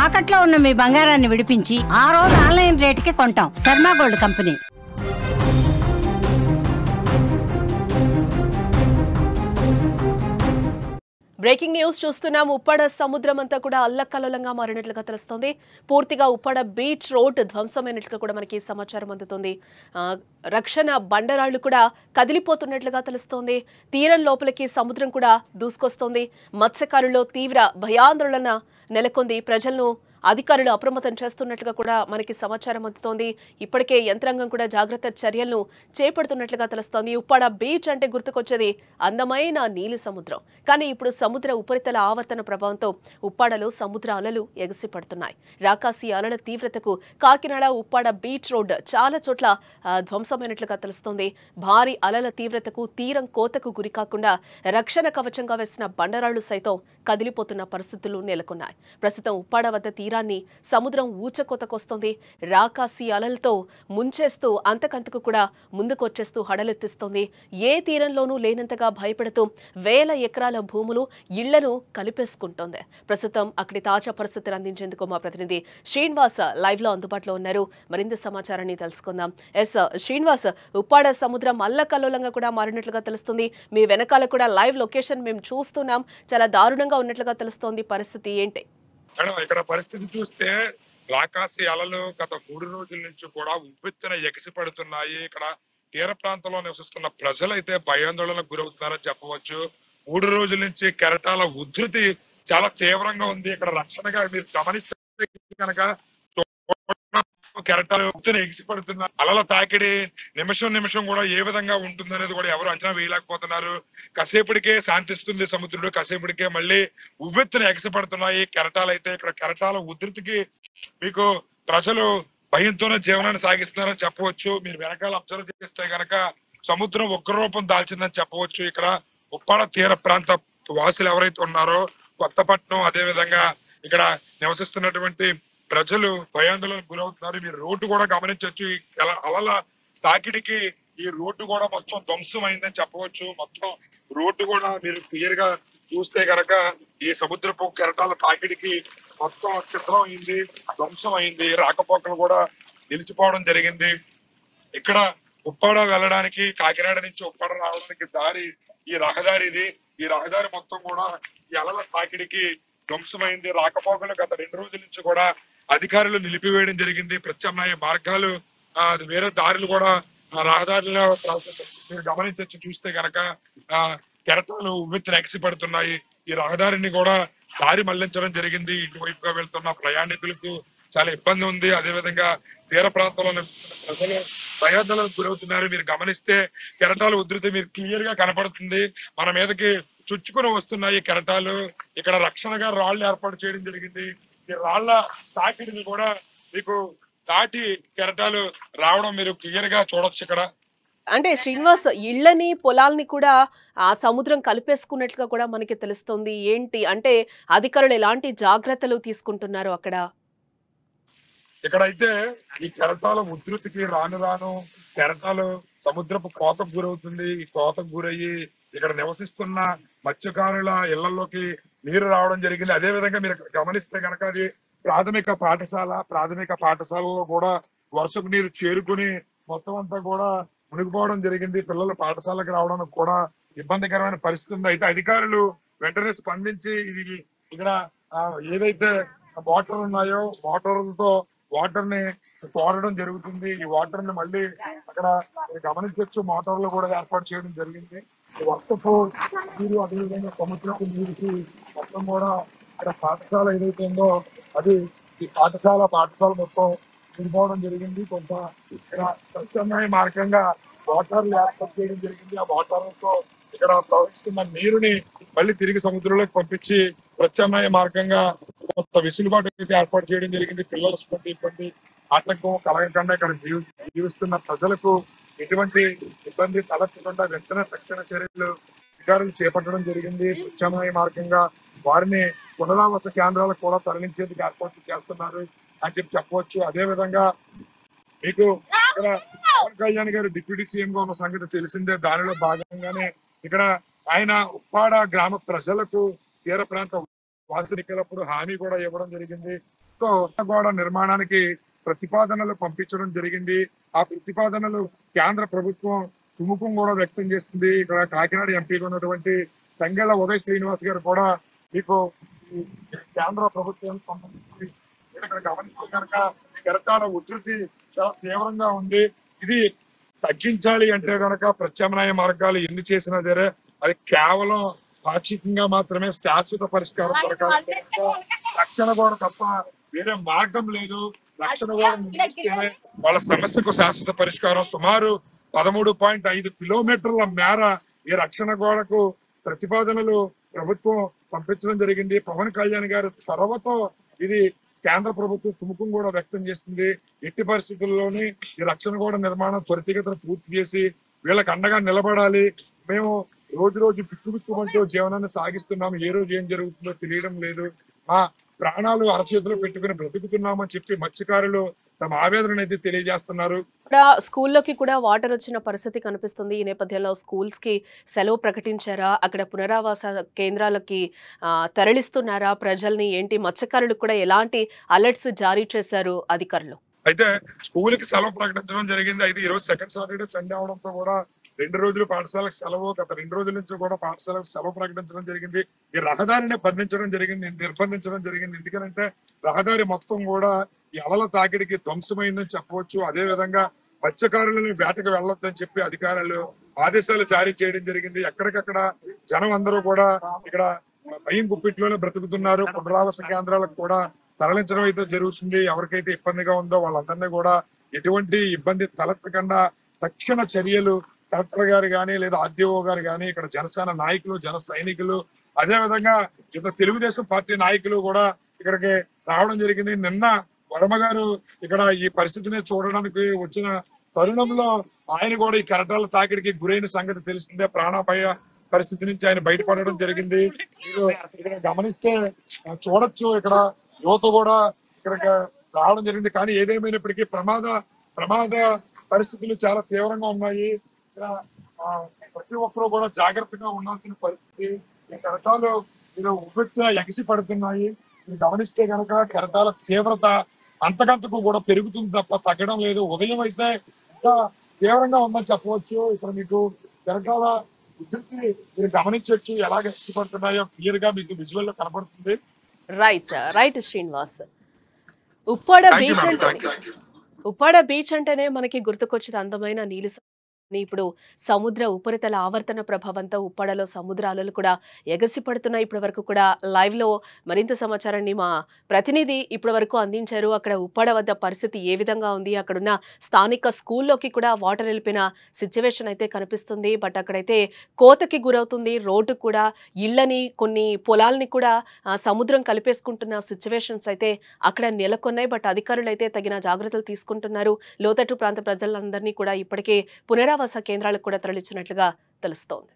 తాకట్లో ఉన్న మీ బంగారాన్ని విడిపించి ఆ రోజు ఆన్లైన్ రేటుకి కొంటాం. Sharma gold company. Breaking news చూస్తున్నాం. ఉప్పాడ సముద్రం అంతా కూడా అల్లకల్లోలంగా మారినట్లుగా తెలుస్తోంది. పూర్తిగా ఉప్పాడ బీచ్ రోడ్ ధ్వంసమైనట్లుగా కూడా మనకి సమాచారం అందుతుంది. రక్షణ బండరాళ్లు కూడా కదిలిపోతున్నట్లుగా తెలుస్తోంది. తీరం లోపలికి సముద్రం కూడా దూసుకొస్తోంది. మత్స్యకారుల్లో తీవ్ర భయాందోళన నెలకొంది. ప్రజలను అధికారులు అప్రమత్తం చేస్తున్నట్లుగా కూడా మనకి సమాచారం అందుతోంది. ఇప్పటికే యంత్రాంగం కూడా జాగ్రత్త చర్యలను చేపడుతున్నట్లుగా తెలుస్తోంది. ఉప్పాడ బీచ్ అంటే గుర్తుకొచ్చేది అందమైన నీలి సముద్రం. కానీ ఇప్పుడు సముద్ర ఉపరితల ఆవర్తన ప్రభావంతో ఉప్పాడలో సముద్ర అలలు ఎగసిపడుతున్నాయి. రాకాసి అలల తీవ్రతకు కాకినాడ ఉప్పాడ బీచ్ రోడ్ చాలా చోట్ల ధ్వంసమైనట్లుగా తెలుస్తోంది. భారీ అలల తీవ్రతకు తీరం కోతకు గురికాకుండా రక్షణ కవచంగా వేసిన బండరాళ్లు సైతం కదిలిపోతున్న పరిస్థితులు నెలకొన్నాయి. ప్రస్తుతం ఉప్పాడ వద్ద తీరాన్ని సముద్రం ఊచకోతకొస్తోంది. రాకాసి అలలతో ముంచేస్తూ అంతకంతకు కూడా ముందుకొచ్చేస్తూ హడలెత్తిస్తోంది. ఏ తీరంలోనూ లేనంతగా భయపడుతూ వేల ఎకరాల భూములు ఇళ్లను కలిపేసుకుంటోంది. ప్రస్తుతం అక్కడి తాజా పరిస్థితులు అందించేందుకు మా ప్రతినిధి శ్రీనివాస్ లైవ్ లో అందుబాటులో ఉన్నారు. మరింత సమాచారాన్ని తెలుసుకుందాం. శ్రీనివాస్, ఉప్పాడ సముద్రం అల్లకల్లోలంగా కూడా మారినట్లుగా తెలుస్తుంది. మీ వెనకాల కూడా లైవ్ లొకేషన్ మేము చూస్తున్నాం. చాలా దారుణంగా ఉన్నట్లుగా తెలుస్తోంది. పరిస్థితి ఏంటి? మేడం, ఇక్కడ పరిస్థితి చూస్తే రాకాసి అలలు గత 3 రోజుల నుంచి కూడా ఉవ్వెత్తున ఎగిసి పడుతున్నాయి. ఇక్కడ తీర ప్రాంతంలో నివసిస్తున్న ప్రజలైతే భయాందోళనకు గురవుతున్నారని చెప్పవచ్చు. 3 రోజుల నుంచి కెరటాల ఉధృతి చాలా తీవ్రంగా ఉంది. ఇక్కడ రక్షణగా మీరు గమనిస్తే కనుక కెరటాలు ఎగిసి పడుతున్న అలల తాకిడి నిమిషం కూడా ఏ విధంగా ఉంటుందనేది కూడా ఎవరు అంచనా వేయలేకపోతున్నారు. కాసేపటికే శాంతిస్తుంది సముద్రుడు, కాసేపటికే మళ్ళీ ఉవ్వెత్తున ఎగసిపడుతున్నాయి కెరటాలు. అయితే ఇక్కడ కెరటాల ఉధృతికి మీకు ప్రజలు భయంతోనే జీవనాన్ని సాగిస్తున్నారని చెప్పవచ్చు. మీరు వెనకాల అబ్జర్వ్ చేస్తే గనక సముద్రం ఉగ్రరూపం దాల్చిందని చెప్పవచ్చు. ఇక్కడ ఉప్పాడ తీర ప్రాంత వాసులు ఎవరైతే ఉన్నారో కొత్తపట్నం, అదే విధంగా ఇక్కడ నివసిస్తున్నటువంటి ప్రజలు భయాందోళనకు గురవుతున్నారు. మీరు రోడ్డు కూడా గమనించవచ్చు. ఈ అలల తాకిడికి ఈ రోడ్డు కూడా మొత్తం ధ్వంసం అయిందని చెప్పవచ్చు. మొత్తం రోడ్డు కూడా మీరు క్లియర్ గా చూస్తే గనక ఈ సముద్రపు కెరటాల తాకిడికి మొత్తం చిత్రం అయింది, ధ్వంసం అయింది. రాకపోకలు కూడా నిలిచిపోవడం జరిగింది. ఇక్కడ ఉప్పాడ వెళ్ళడానికి, కాకినాడ నుంచి ఉప్పాడ రావడానికి దారి ఈ రహదారి ఇది. ఈ రహదారి మొత్తం కూడా ఈ అలల తాకిడికి ధ్వంసమైంది. రాకపోకలు గత 2 రోజుల నుంచి కూడా అధికారులు నిలిపివేయడం జరిగింది. ప్రత్యామ్నాయ మార్గాలు వేరే దారులు కూడా రహదారిలో మీరు గమనించవచ్చు. చూస్తే గనక కెరటాలు ఉవ్వెత్తున ఎగసి పడుతున్నాయి. ఈ రహదారిని కూడా దారి మళ్లించడం జరిగింది. ఇటువైపుగా వెళ్తున్న ప్రయాణికులకు చాలా ఇబ్బంది ఉంది. అదేవిధంగా తీర ప్రాంతంలో ప్రజలు భయాందోళనకు గురవుతున్నారు. మీరు గమనిస్తే కెరటాల ఉధృతి మీరు క్లియర్ గా కనపడుతుంది. మన మీదకి చుచ్చుకుని వస్తున్నాయి కెరటాలు. ఇక్కడ రక్షణగా రాళ్లు ఏర్పాటు చేయడం జరిగింది. ఈ రాళ్ల తాకిడిని కూడా మీకు దాటి కెరటాలు రావడం మీరు క్లియర్ గా చూడొచ్చు. ఇక్కడ అంటే శ్రీనివాస్, ఇళ్లని పొలాల్ని కూడా ఆ సముద్రం కలిపేసుకున్నట్లుగా కూడా మనకి తెలుస్తుంది. ఏంటి అంటే అధికారులు ఎలాంటి జాగ్రత్తలు తీసుకుంటున్నారు అక్కడ? ఇక్కడైతే ఈ కెరటాల ఉధృతికి రాను కెరటాలు సముద్రపు కోతకు గురవుతుంది. ఈ కోతకు గురయ్యి ఇక్కడ నివసిస్తున్న మత్స్యకారుల ఇళ్లలోకి నీరు రావడం జరిగింది. అదే విధంగా మీరు గమనిస్తే కనుక అది ప్రాథమిక పాఠశాలలో కూడా వర్షపు నీరు చేరుకుని మొత్తం అంతా కూడా మునిగిపోవడం జరిగింది. పిల్లలు పాఠశాలకు రావడానికి కూడా ఇబ్బందికరమైన పరిస్థితి ఉంది. అయితే అధికారులు వెంటనే స్పందించి ఇది ఇక్కడ ఏదైతే వాటర్ ఉన్నాయో వాటర్లతో వాటర్ ని తోడడం జరుగుతుంది. ఈ వాటర్ ని మళ్ళీ అక్కడ గమనించవచ్చు, మోటార్లు కూడా ఏర్పాటు చేయడం జరిగింది. వర్షపు నీరు అదేవిధంగా సముద్రపు నీరుకి మొత్తం కూడా ఇక్కడ పాఠశాల ఏదైతే ఉందో అది ఈ పాఠశాల మొత్తం నిండిపోవడం జరిగింది. కొంత ఇక్కడ ప్రత్యామ్నాయ మార్గంగా వాటర్లు ఏర్పాటు చేయడం జరిగింది. ఆ వాటర్లతో ఇక్కడ ప్రవహిస్తున్న నీరుని మళ్ళీ తిరిగి సముద్రంలోకి పంపించి ప్రత్యామ్నాయ మార్గంగా కొంత వెసులుబాటు అయితే ఏర్పాటు చేయడం జరిగింది. పిల్లల ఇబ్బంది ఆటంకం కలగకుండా ఇక్కడ జీవిస్తున్న ప్రజలకు ఎటువంటి ఇబ్బంది తలెత్తకుండా వెంటనే తక్షణ చర్యలు అధికారులు చేపట్టడం జరిగింది. ప్రత్యామ్నాయ మార్గంగా వారిని పునరావాస కేంద్రాలకు కూడా తరలించేందుకు ఏర్పాట్లు చేస్తున్నారు అని చెప్పవచ్చు. అదే విధంగా మీకు ఇక్కడ పవన్ కళ్యాణ్ గారు డిప్యూటీ సీఎం గా ఉన్న సంగతి తెలిసిందే. దానిలో భాగంగానే ఇక్కడ ఆయన ఉప్పాడ గ్రామ ప్రజలకు తీర ప్రాంత వాసికలప్పుడు హామీ కూడా ఇవ్వడం జరిగింది. తో గోడ నిర్మాణానికి ప్రతిపాదనలు పంపించడం జరిగింది. ఆ ప్రతిపాదనలు కేంద్ర ప్రభుత్వం సుముఖం కూడా వ్యక్తం చేస్తుంది. ఇక్కడ కాకినాడ ఎంపీగా ఉన్నటువంటి తంగెళ్ల ఉదయ్ శ్రీనివాస్ గారు కూడా మీకు ఈ కేంద్ర ప్రభుత్వానికి సంబంధించి ఇక్కడ గమనిస్తే కనుక కెరటాల ఉధృతి చాలా తీవ్రంగా ఉంది. ఇది తగ్గించాలి అంటే కనుక ప్రత్యామ్నాయ మార్గాలు ఎన్ని చేసినా సరే అది కేవలం పాక్షికంగా మాత్రమే శాశ్వత పరిష్కారం దొరకాలి. రక్షణ గోడ తప్ప వేరే మార్గం లేదు. రక్షణ గోడ నిర్మిస్తేనే వాళ్ళ సమస్యకు శాశ్వత పరిష్కారం. సుమారు 13.5 కిలోమీటర్ల మేర ఈ రక్షణ గోడకు ప్రతిపాదనలు ప్రభుత్వం పంపించడం జరిగింది. పవన్ కళ్యాణ్ గారు చొరవతో ఇది కేంద్ర ప్రభుత్వం సుముఖం కూడా వ్యక్తం చేస్తుంది. ఎట్టి పరిస్థితుల్లోని ఈ రక్షణ గోడ నిర్మాణం త్వరితగతిన పూర్తి చేసి వీళ్ళకి అండగా నిలబడాలి. మేము రోజు రోజు బిక్కుబిక్కుమంటూ జీవనాన్ని సాగిస్తున్నాము. ఏ రోజు ఏం జరుగుతుందో తెలియడం లేదు. మా ప్రాణాలు అరచేతిలో పెట్టుకుని బ్రతుకుతున్నామని చెప్పి మత్స్యకారులు తమ ఆవేదన అయితే తెలియజేస్తున్నారు. స్కూల్లోకి కూడా వాటర్ వచ్చిన పరిస్థితి కనిపిస్తుంది. ఈ నేపథ్యంలో స్కూల్స్ కి సెలవు ప్రకటించారా? అక్కడ పునరావాస కేంద్రాలకి తరలిస్తున్నారా ప్రజల్ని? ఏంటి మత్స్యకారులకు కూడా ఎలాంటి అలర్ట్స్ జారీ చేశారు అధికారులు? అయితే స్కూల్ కి సెలవు ప్రకటించడం జరిగింది. అయితే ఈ రోజు సెకండ్ సాటర్డే సండే అవడంతో కూడా 2 రోజులు పాఠశాలకు సెలవు, గత 2 రోజుల నుంచి కూడా పాఠశాలకు సెలవు ప్రకటించడం జరిగింది. ఈ రహదారిని నిర్బంధించడం జరిగింది. ఎందుకంటే రహదారి మొత్తం కూడా ఈ అలల తాకిడికి ధ్వంసమైందని చెప్పవచ్చు. అదే విధంగా మత్స్యకారులను వేటకు వెళ్ళొద్దని చెప్పి అధికారులు ఆదేశాలు జారీ చేయడం జరిగింది. ఎక్కడికక్కడ జనం అందరూ కూడా ఇక్కడ భయం గుప్పిట్లోనే బ్రతుకుతున్నారు. పునరావాస కేంద్రాలకు కూడా తరలించడం అయితే జరుగుతుంది. ఎవరికైతే ఇబ్బందిగా ఉందో వాళ్ళందరినీ కూడా ఎటువంటి ఇబ్బంది తలెత్తకుండా తక్షణ చర్యలు కలెక్టర్ గారు కానీ లేదా ఆర్డీఓ గారు కానీ ఇక్కడ జనసేన నాయకులు, జన సైనికులు, అదే విధంగా తెలుగుదేశం పార్టీ నాయకులు కూడా ఇక్కడికి రావడం జరిగింది. నిన్న వర్మ గారు ఇక్కడ ఈ పరిస్థితిని చూడడానికి వచ్చిన తరుణంలో ఆయన కూడా ఈ కెరటాల తాకిడికి గురైన సంగతి తెలిసిందే. ప్రాణాపాయ పరిస్థితి నుంచి ఆయన బయటపడడం జరిగింది. మీరు ఇక్కడ గమనిస్తే చూడొచ్చు, ఇక్కడ యువత కూడా ఇక్కడికి రావడం జరిగింది. కానీ ఏదేమైనప్పటికీ ప్రమాద పరిస్థితులు చాలా తీవ్రంగా ఉన్నాయి. ఇక్కడ ప్రతి ఒక్కరూ కూడా జాగ్రత్తగా ఉండాల్సిన పరిస్థితి. ఈ కెరటాలు ఉవ్వెత్తున ఎగసి పడుతున్నాయి. మీరు గమనిస్తే కనుక కెరటాల తీవ్రత అంతకంతకు కూడా పెరుగుతుంది తప్ప తగ్గడం లేదు. ఉదయం అయితే ఇంకా తీవ్రంగా ఉందని చెప్పవచ్చు. ఇక్కడ మీకు కెరటాల ఉధృతి మీరు గమనించవచ్చు, ఎలాగ ఎగసి పడుతున్నాయో క్లియర్ గా మీకు విజువల్ లో కనపడుతుంది. రైట్ శ్రీనివాస్. ఉప్పాడ బీచ్ అంటేనే మనకి గుర్తుకొచ్చేది అందమైన నీలి. ఇప్పుడు సముద్ర ఉపరితల ఆవర్తన ప్రభావంతో ఉప్పాడలో సముద్ర అలలు కూడా ఎగసి పడుతున్నాయి. ఇప్పటి వరకు కూడా లైవ్ లో మరింత సమాచారాన్ని మా ప్రతినిధి ఇప్పటి వరకు అందించారు. అక్కడ ఉప్పాడ వద్ద పరిస్థితి ఏ విధంగా ఉంది, అక్కడున్న స్థానిక స్కూల్లోకి కూడా వాటర్ వెళ్ళిపోయిన సిచ్యువేషన్ అయితే కనిపిస్తుంది. బట్ అక్కడైతే కోతకి గురవుతుంది. రోడ్డు కూడా, ఇళ్లని, కొన్ని పొలాలని కూడా సముద్రం కలిపేసుకుంటున్న సిచ్యువేషన్స్ అయితే అక్కడ నెలకొన్నాయి. బట్ అధికారులు అయితే తగిన జాగ్రత్తలు తీసుకుంటున్నారు. లోతట్టు ప్రాంత ప్రజలందరినీ కూడా ఇప్పటికే పునరావాస కేంద్రాలకు కూడా తరలించినట్లుగా తెలుస్తోంది.